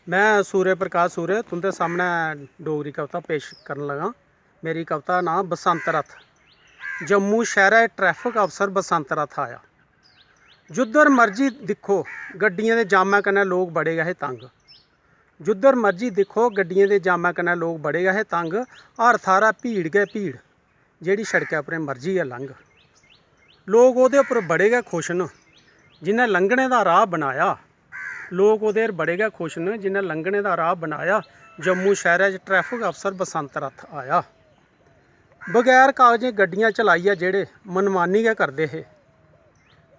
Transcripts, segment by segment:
मैं सूर्य प्रकाश सूर्य तुंदे सामने डोगरी कविता पेश करन लगा। मेरी कविता नाम बसंत रथ। जम्मू शहर ट्रैफिक अफसर बसंत रथ आया। जुद्धर मर्जी दिक्खो गड्डियां दे जामा कन्नै लोग बड़े गए तंग। जुद्धर मर्जी दिक्खो गड्डियां दे जामा कन्नै लोग बड़े गए तंग। हर थारा भीड़ गै भीड़ जेह्ड़ी सड़कै पर मर्जी गै लंघ। लोग ओह्दे उप्पर बड़े गै खुश न जिन्नै लंघने दा राह बनाया। लोग ओह्दे बड़े गै खुश न जिन्नै लंघने दा राह बनाया। जम्मू शहरै च ट्रैफिक अफसर बसंत रथ आया। बगैर कागजें गड्डियां चलाइयै जेह्ड़े मनमानी गै करदे हे,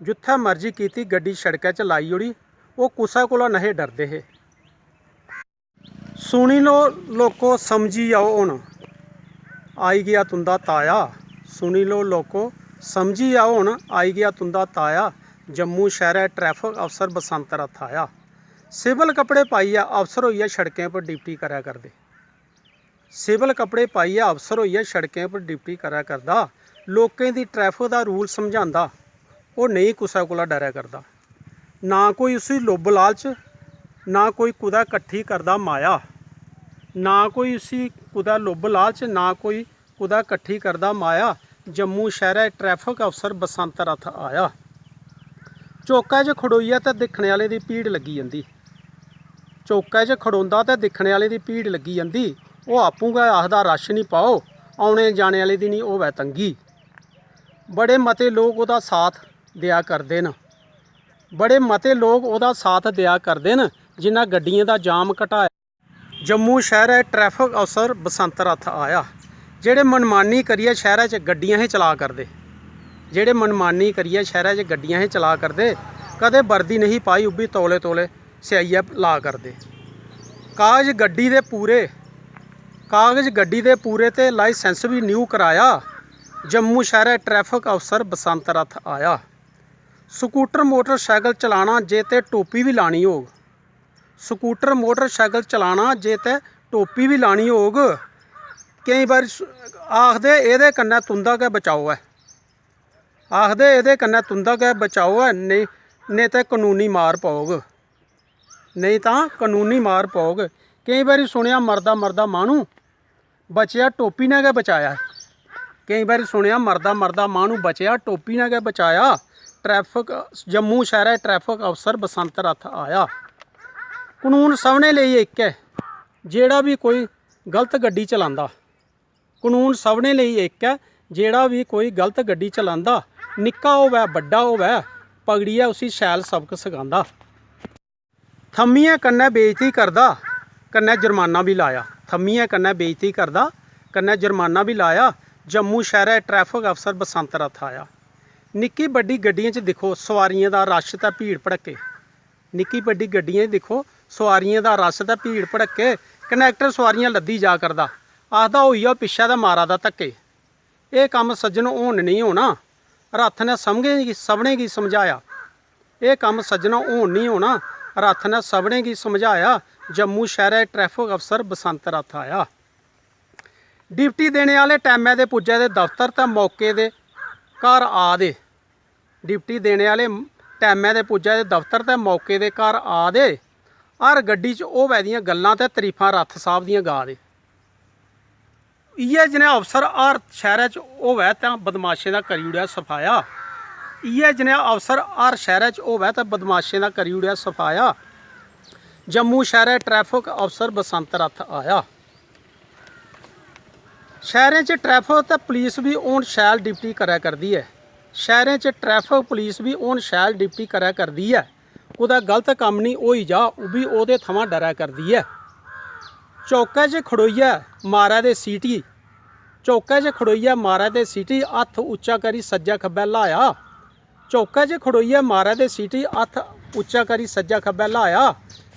जित्थै मर्जी कीती गड्डी सड़कै च लाई ओड़ी, ओह् कुसै कोला नहीं डरदे हे। सुनी लो लोको समझी जाओ हुण आई गया तुंदा ताया। सुनी लो लोको समझी जाओ हुण आई गया तुंदा ताया। जम्मू शहरै ट्रैफिक अफसर बसंत रथ आया। सिविल कपड़े पाइयै अफसर होइयै सड़कें पर ड्यूटी करा करदे। सिविल कपड़े पाइयै अफसर होइयै सड़कें पर ड्यूटी करा करदा। लोकें दी ट्रैफिक दा रूल समझांदा, ओह् नेईं कुसै कोला डरै करदा। ना कोई उसी लुब्ब लालच, ना कोई कुदै कट्ठी करदा माया। ना कोई उसी कुदै लुब्ब लालच, ना कोई कुदै कट्ठी करदा माया। जम्मू शहरै ट्रैफिक अफसर बसंत रथ आया। चौकै च खड़ोइयै ते दिक्खने आह्ले दी भीड़ लग्गी जंदी। चौकै च खड़ोंदा ते दिक्खने आह्ले दी भीड़ लग्गी जंदी। ओह् आपूं गै आखदा रश नहीं पाओ, औने जाने आह्ले दी नहीं होवै तंगी। बड़े मते लोग ओह्दा साथ देआ करदे न। बड़े मते लोग ओह्दा साथ देआ करदे न जिन्नै गड्डियें दा जाम घटाया। जम्मू शहरै ट्रैफिक अफसर बसंत रथ आया। जेह्ड़े मनमानी करियै शहरै च गड्डियां ही चला करदे, जेह्ड़े मनमानी करियै शहरै च गड्डियां ही चला करदे, कदें वर्दी नहीं पाई ओह् बी तौले तौले स्याइयै ला करदे। कागज गड्डी दे पूरे ते लाइसेंस भी न्यू कराया। जम्मू शहरै ट्रैफिक अफसर बसंत रथ आया। स्कूटर मोटरसाइकिल चलाना जे ते टोपी भी लानी होग। स्कूटर मोटरसाइकिल चलाना जे ते टोपी भी लानी होग। केईं बारी आखदे एह्दे कन्नै तुंदा गै बचाओ ऐ, आखदे एह्दे कन्नै तुंदा गै बचाओ ऐ, नेईं ते कानूनी मार पौग, नहीं तां कानूनी मार पौग। केईं बारी सुनेआ मरदा मरदा माह्नू बचेआ टोपी ने गै बचाया। केईं बारी सुनेआ मरदा मरदा माह्नू बचेआ टोपी ने गै बचाया। ट्रैफिक जम्मू शहरै ट्रैफिक अफसर बसंत रथ आया। कानून सबने लेई इक है, जेह्ड़ा भी कोई गलत गड्डी चलांदा। कानून सबने लेई इक है, जेह्ड़ा भी कोई गलत गड्डी चलांदा। निक्का होवै बड्डा होवै पकड़ियै उसी शैल सबक सखांदा। थम्मियै कन्नै बेइज्जती करदा कन्नै जुर्माना भी लाया। थम्मियै कन्नै बेइज्जती करदा कन्नै जुर्माना भी लाया। जम्मू शहरै ट्रैफिक अफसर बसंत रथ आया। निक्की बड्डी गड्डियें च दिक्खो सवारियें दा रश ते भीड़ भड़के। निक्की बड्डी गड्डियें च दिक्खो सवारियें दा रश ते भीड़ भड़के। कनैक्टर सवारियां लद्दी जा करदा, आखदा होई जाओ पिच्छै ते मारा दा धक्के। एह् कम्म सज्जन होन नहीं होना, रथ ने सबने गी समझाया। एह् कम्म सज्जनों होन नहीं होना, रथ ने सबने गी समझाया। जम्मू शहरै ट्रैफिक अफसर बसंत रथ आया। ड्यूटी देने आह्ले टैमै दे पुज्जे दे दफ्तर ते मौके दे घर आ दे। ड्यूटी देने आह्ले टैमै दे पुज्जे दे दफ्तर ते मौके दे घर आ दे। हर गड्डी च होवै दियां गल्लां ते तरीफां रथ साहब दियां गा दे। इ'यै जनेहा अफसर हर शहरै च होवै तां बदमाशें दा करी ओड़ेआ सफाया। इ'यै जनेहा अफसर हर शहरै च होवै तां बदमाशें दा करी ओड़ेआ सफाया। जम्मू शहरै ट्रैफिक अफसर बसंत रथ आया। शहरें च ट्रैफिक ते पुलिस भी हून शैल ड्यूटी करै करदी ऐ। शहरें च ट्रैफिक पुलिस भी हून शैल ड्यूटी करै करदी ऐ। कुदै गलत कम्म नहीं होई जा ओह् भी ओह्दे थमां डरै करदी ऐ। चौकै च खड़ोइयै मारै दे सीटी, चौकै च खड़ोइयै मारै दे सीटी, हत्थ उच्चा करी सज्जै खब्बै ल्हाया। चौकै च खड़ोइयै मारै दे सीटी, हत्थ उच्चा करी सज्जै खब्बै ल्हाया।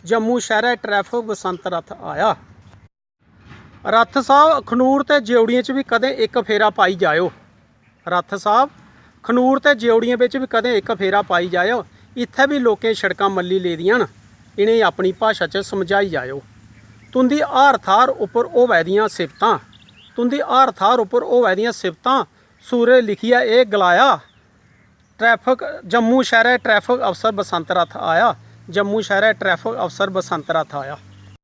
जम्मू शहरै ट्रैफिक बसंत रथ आया। रथ साहब खनूर ते ज्योड़ियें च भी कदें इक फेरा पाई जायो। रथ साहब खनूर ते ज्योड़ियें बिच भी कदें इक फेरा पाई जायो। इत्थै भी लोकें सड़कां मल्ली लेदियां न, इनेंगी अपनी भाशा च समझाई जायो। तुंदी हर थाह्र उप्पर होवै दियां सिफतां, तुंदी हर थाह्र उप्पर होवै दियां सिफतां। सूरे लिखियै एह् गलाया ट्रैफिक जम्मू शहरै ट्रैफिक अफसर बसंत रथ आया। जम्मू शहरै ट्रैफिक अफसर बसंत रथ आया।